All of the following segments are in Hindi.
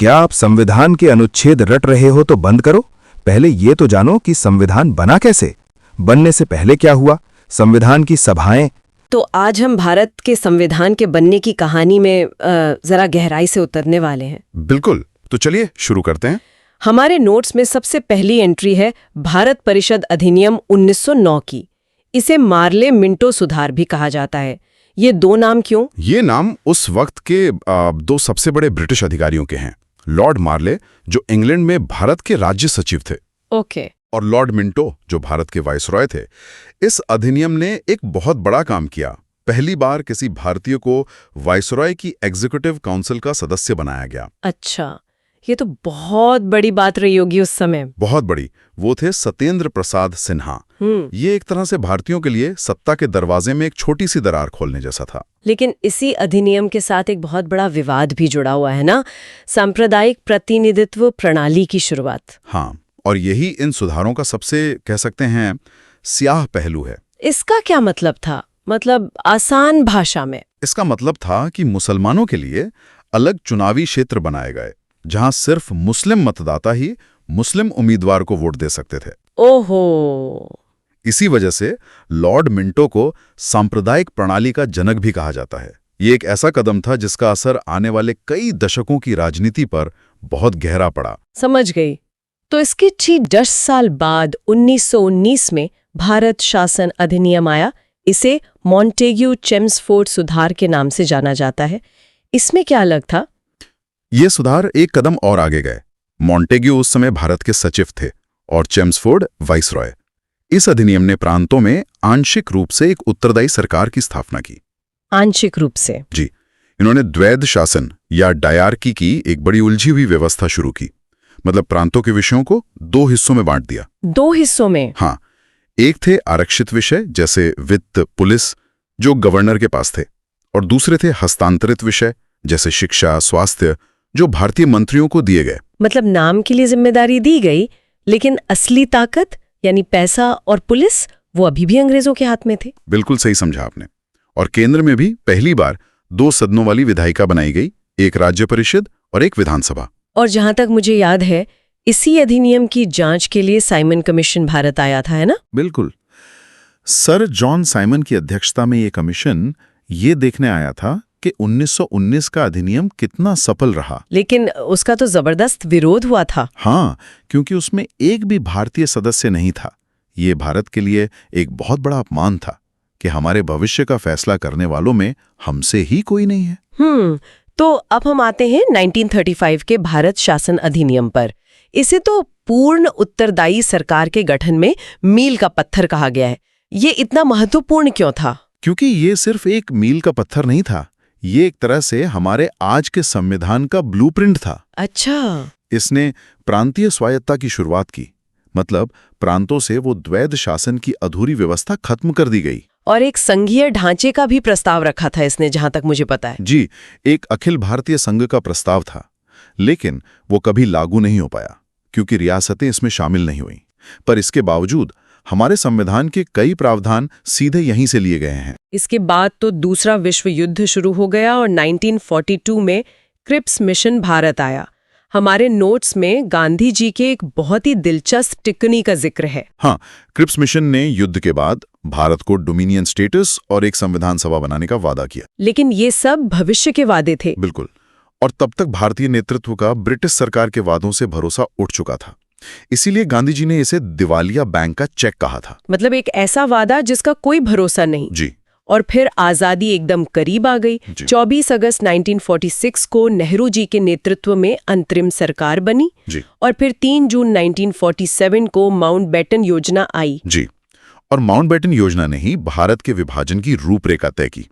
क्या आप संविधान के अनुच्छेद रट रहे हो तो बंद करो। पहले ये तो जानो कि संविधान बना कैसे, बनने से पहले क्या हुआ, संविधान की सभाएं। तो आज हम भारत के संविधान के बनने की कहानी में जरा गहराई से उतरने वाले हैं। बिल्कुल, तो चलिए शुरू करते हैं। हमारे नोट्स में सबसे पहली एंट्री है भारत परिषद अधिनियम 1909 की। इसे मार्ले मिंटो सुधार भी कहा जाता है। ये दो नाम क्यों? ये नाम उस वक्त के दो सबसे बड़े ब्रिटिश अधिकारियों के हैं। लॉर्ड मार्ले, जो इंग्लैंड में भारत के राज्य सचिव थे, ओके, और लॉर्ड मिंटो, जो भारत के वायसरॉय थे। इस अधिनियम ने एक बहुत बड़ा काम किया। पहली बार किसी भारतीय को वायसरॉय की एग्जीक्यूटिव काउंसिल का सदस्य बनाया गया। अच्छा, ये तो बहुत बड़ी बात रही होगी उस समय। बहुत बड़ी। वो थे सत्येंद्र प्रसाद सिन्हा। ये एक तरह से भारतीयों के लिए सत्ता के दरवाजे में एक छोटी सी दरार खोलने जैसा था। लेकिन इसी अधिनियम के साथ एक बहुत बड़ा विवाद भी जुड़ा हुआ है ना, सांप्रदायिक प्रतिनिधित्व प्रणाली की शुरुआत। हाँ, और यही इन सुधारों का सबसे, कह सकते हैं, स्याह पहलू है। इसका क्या मतलब था? मतलब आसान भाषा में इसका मतलब था कि मुसलमानों के लिए अलग चुनावी क्षेत्र बनाए गए, जहां सिर्फ मुस्लिम मतदाता ही मुस्लिम उम्मीदवार को वोट दे सकते थे। ओहो। इसी वजह से लॉर्ड मिंटो को सांप्रदायिक प्रणाली का जनक भी कहा जाता है। ये एक ऐसा कदम था जिसका असर आने वाले कई दशकों की राजनीति पर बहुत गहरा पड़ा। समझ गई। तो इसके ठीक 10 साल बाद 1919 में भारत शासन अधिनियम आया। इसे मॉन्टेग्यू चेम्सफोर्ड सुधार के नाम से जाना जाता है। इसमें क्या अलग था? ये सुधार एक कदम और आगे गए। मॉन्टेग्यू उस समय भारत के सचिव थे और चेम्सफोर्ड वाइसरॉय। इस अधिनियम ने प्रांतों में आंशिक रूप से एक उत्तरदायी सरकार की स्थापना की। आंशिक रूप से? जी, इन्होंने द्वैध शासन या डायरकी की एक बड़ी उलझी हुई व्यवस्था शुरू की। मतलब प्रांतों के विषयों को दो हिस्सों में बांट दिया। 2 हिस्सों में? हाँ, एक थे आरक्षित विषय जैसे वित्त, पुलिस, जो गवर्नर के पास थे, और दूसरे थे हस्तांतरित विषय जैसे शिक्षा, स्वास्थ्य, जो भारतीय मंत्रियों को दिए गए। मतलब नाम के लिए जिम्मेदारी दी गई, लेकिन असली ताकत यानी पैसा और पुलिस वो अभी भी अंग्रेजों के हाथ में थे। बिल्कुल सही समझा आपने। और केंद्र में भी पहली बार 2 सदनों वाली विधायिका बनाई गई, एक राज्य परिषद और एक विधानसभा। और जहां तक मुझे याद है, इसी अधिनियम की जांच के लिए साइमन कमीशन भारत आया था, है ना? बिल्कुल। सर जॉन साइमन की अध्यक्षता में ये कमीशन ये देखने आया था कि 1919 का अधिनियम कितना सफल रहा। लेकिन उसका तो जबरदस्त विरोध हुआ था। हाँ, क्योंकि उसमें एक भी भारतीय सदस्य नहीं था। ये भारत के लिए एक बहुत बड़ा अपमान था कि हमारे भविष्य का फैसला करने वालों में हमसे ही कोई नहीं है। तो अब हम आते हैं 1935 के भारत शासन अधिनियम पर। इसे तो पूर्ण उत्तरदायी सरकार के गठन में मील का पत्थर कहा गया है। ये इतना महत्वपूर्ण क्यों था? क्योंकि ये सिर्फ एक मील का पत्थर नहीं था, ये एक तरह से हमारे आज के संविधान का ब्लूप्रिंट था। अच्छा। इसने प्रांतीय स्वायत्ता की शुरुआत की। मतलब प्रांतों से वो द्वैध शासन की अधूरी व्यवस्था खत्म कर दी गई। और एक संघीय ढांचे का भी प्रस्ताव रखा था इसने, जहां तक मुझे पता है। जी, एक अखिल भारतीय संघ का प्रस्ताव था, लेकिन वो कभी लागू नहीं हो पाया क्योंकि रियासतें इसमें शामिल नहीं हुईं। पर इसके बावजूद हमारे संविधान के कई प्रावधान सीधे यहीं से लिए गए हैं। इसके बाद तो दूसरा विश्व युद्ध शुरू हो गया और 1942 में क्रिप्स मिशन भारत आया। हमारे नोट्स में गांधी जी के एक बहुत ही दिलचस्प टिप्पणी का जिक्र है। हाँ, क्रिप्स मिशन ने युद्ध के बाद भारत को डोमिनियन स्टेटस और एक संविधान सभा बनाने का वादा किया। लेकिन ये सब भविष्य के वादे थे। बिल्कुल। और तब तक भारतीय नेतृत्व का ब्रिटिश सरकार के वादों से भरोसा उठ चुका था। इसीलिए गांधी जी ने इसे दिवालिया बैंक का चेक कहा था। मतलब एक ऐसा वादा जिसका कोई भरोसा नहीं। जी। और फिर आजादी एकदम करीब आ गई। 24 अगस्त 1946 को नेहरू जी के नेतृत्व में अंतरिम सरकार बनी। जी। और फिर 3 जून 1947 को माउंटबेटन योजना आई। जी। और माउंटबेटन योजना ने ही भारत के विभाजन की रूपरेखा तय की।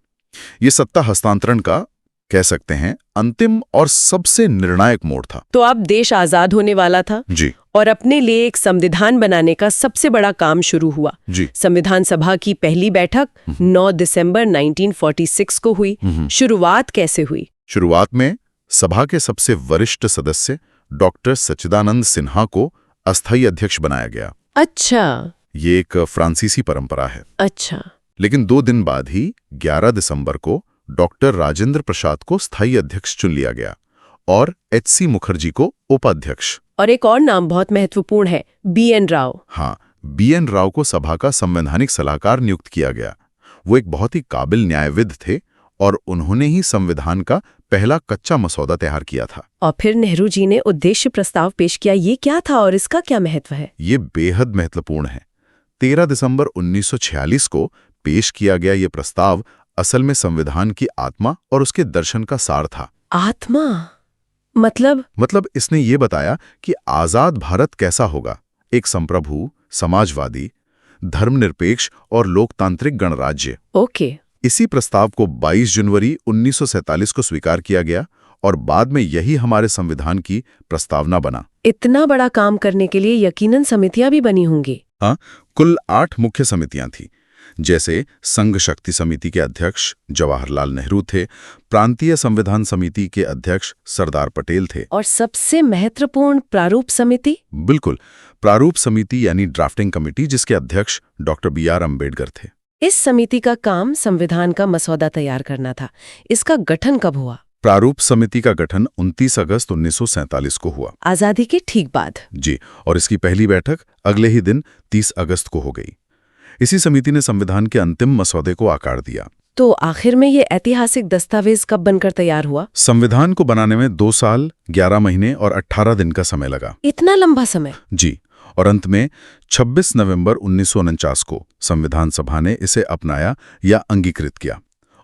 ये सत्ता हस्तांतरण का, कह सकते हैं, अंतिम और सबसे निर्णायक मोड़ था। तो अब देश आजाद होने वाला था। जी। और अपने लिए एक संविधान बनाने का सबसे बड़ा काम शुरू हुआ। जी। संविधान सभा की पहली बैठक 9 दिसंबर 1946 को हुई। शुरुआत कैसे हुई? शुरुआत में सभा के सबसे वरिष्ठ सदस्य डॉक्टर सच्चिदानंद सिन्हा को अस्थायी अध्यक्ष बनाया गया। अच्छा। ये एक फ्रांसीसी परंपरा है। अच्छा। लेकिन 2 दिन बाद ही 11 दिसंबर को डॉक्टर राजेंद्र प्रसाद को स्थायी अध्यक्ष चुन लिया गया और एच.सी. मुखर्जी को उपाध्यक्ष। और एक और नाम बहुत महत्वपूर्ण है, B.N. राव। हाँ, B.N. राव को सभा का संवैधानिक सलाहकार नियुक्त किया गया। वो एक बहुत ही काबिल न्यायविद थे और उन्होंने ही संविधान का पहला कच्चा मसौदा तैयार किया था। और फिर नेहरू जी ने उद्देश्य प्रस्ताव पेश किया। ये क्या था और इसका क्या महत्व है? ये बेहद महत्वपूर्ण है। 13 दिसंबर 1946 को पेश किया गया ये प्रस्ताव असल में संविधान की आत्मा और उसके दर्शन का सार था। आत्मा मतलब इसने ये बताया कि आजाद भारत कैसा होगा, एक संप्रभु, समाजवादी, धर्मनिरपेक्ष और लोकतांत्रिक गणराज्य। ओके। इसी प्रस्ताव को 22 जनवरी 1947 को स्वीकार किया गया और बाद में यही हमारे संविधान की प्रस्तावना बना। इतना बड़ा काम करने के लिए यकीनन समितियां भी बनी होंगी। हाँ, कुल 8 मुख्य समितियां थीं, जैसे संघ शक्ति समिति के अध्यक्ष जवाहरलाल नेहरू थे, प्रांतीय संविधान समिति के अध्यक्ष सरदार पटेल थे, और सबसे महत्वपूर्ण प्रारूप समिति? बिल्कुल, प्रारूप समिति यानी ड्राफ्टिंग कमेटी, जिसके अध्यक्ष डॉक्टर B.R. अम्बेडकर थे। इस समिति का काम संविधान का मसौदा तैयार करना था। इसका गठन कब हुआ? प्रारूप समिति का गठन 29 अगस्त 1947 को हुआ, आजादी के ठीक बाद। जी, और इसकी पहली बैठक अगले ही दिन 30 अगस्त को हो गई। इसी समिति ने संविधान के अंतिम मसौदे को आकार दिया। तो आखिर में ये ऐतिहासिक दस्तावेज कब बनकर तैयार हुआ? संविधान को बनाने में 2 साल 11 महीने और 18 दिन का समय लगा। इतना लंबा समय? जी, और अंत में 26 नवंबर 1949 को संविधान सभा ने इसे अपनाया या अंगीकृत किया।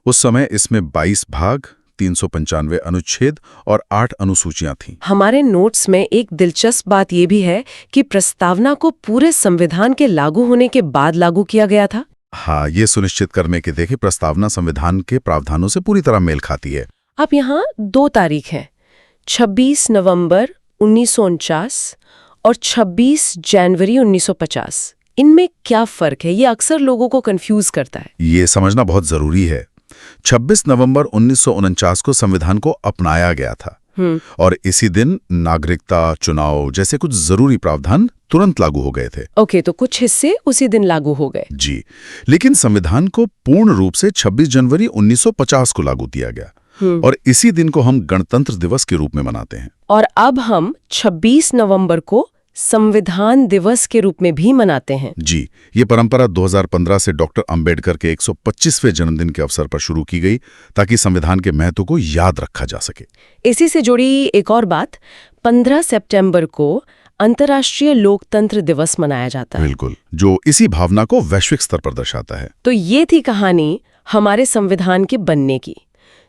उस समय इसमें 22 भाग, 395 अनुच्छेद और 8 अनुसूचियां थीं। हमारे नोट्स में एक दिलचस्प बात यह भी है कि प्रस्तावना को पूरे संविधान के लागू होने के बाद लागू किया गया था। हाँ, ये सुनिश्चित करने के लिए कि प्रस्तावना संविधान के प्रावधानों से पूरी तरह मेल खाती है। अब यहाँ 2 तारीख हैं, 26 नवंबर 1949 और 26 जनवरी 1950। इनमें क्या फर्क है? ये अक्सर लोगों को कंफ्यूज करता है। ये समझना बहुत जरूरी है। 26 नवंबर 1949 को संविधान को अपनाया गया था और इसी दिन नागरिकता, चुनाव जैसे कुछ जरूरी प्रावधान तुरंत लागू हो गए थे। ओके, तो कुछ हिस्से उसी दिन लागू हो गए। जी, लेकिन संविधान को पूर्ण रूप से 26 जनवरी 1950 को लागू किया गया और इसी दिन को हम गणतंत्र दिवस के रूप में मनाते हैं। और अब हम 26 नवंबर को संविधान दिवस के रूप में भी मनाते हैं। जी, ये परंपरा 2015 से डॉक्टर अंबेडकर के 125वें जन्मदिन के अवसर पर शुरू की गई ताकि संविधान के महत्व को याद रखा जा सके। इसी से जुड़ी एक और बात, 15 सितंबर को अंतर्राष्ट्रीय लोकतंत्र दिवस मनाया जाता है। बिल्कुल, जो इसी भावना को वैश्विक स्तर पर दर्शाता है। तो ये थी कहानी हमारे संविधान के बनने की।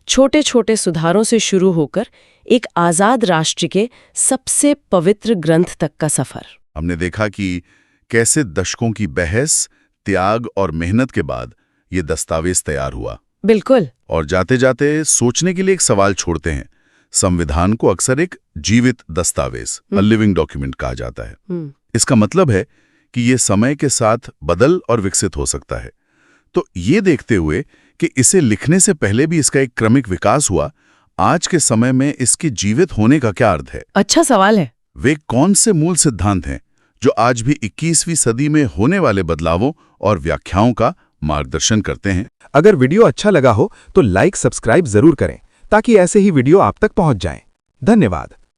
छोटे छोटे सुधारों से शुरू होकर एक आजाद राष्ट्र के सबसे पवित्र ग्रंथ तक का सफर। हमने देखा कि कैसे दशकों की बहस, त्याग और मेहनत के बाद ये दस्तावेज तैयार हुआ। बिल्कुल। और जाते जाते सोचने के लिए एक सवाल छोड़ते हैं। संविधान को अक्सर एक जीवित दस्तावेज, अ लिविंग डॉक्यूमेंट कहा जाता है। इसका मतलब है कि ये समय के साथ बदल और विकसित हो सकता है। तो ये देखते हुए कि इसे लिखने से पहले भी इसका एक क्रमिक विकास हुआ, आज के समय में इसके जीवित होने का क्या अर्थ है? अच्छा सवाल है। वे कौन से मूल सिद्धांत हैं जो आज भी 21वीं सदी में होने वाले बदलावों और व्याख्याओं का मार्गदर्शन करते हैं? अगर वीडियो अच्छा लगा हो तो लाइक, सब्सक्राइब जरूर करें ताकि ऐसे ही वीडियो आप तक पहुंच जाएं। धन्यवाद।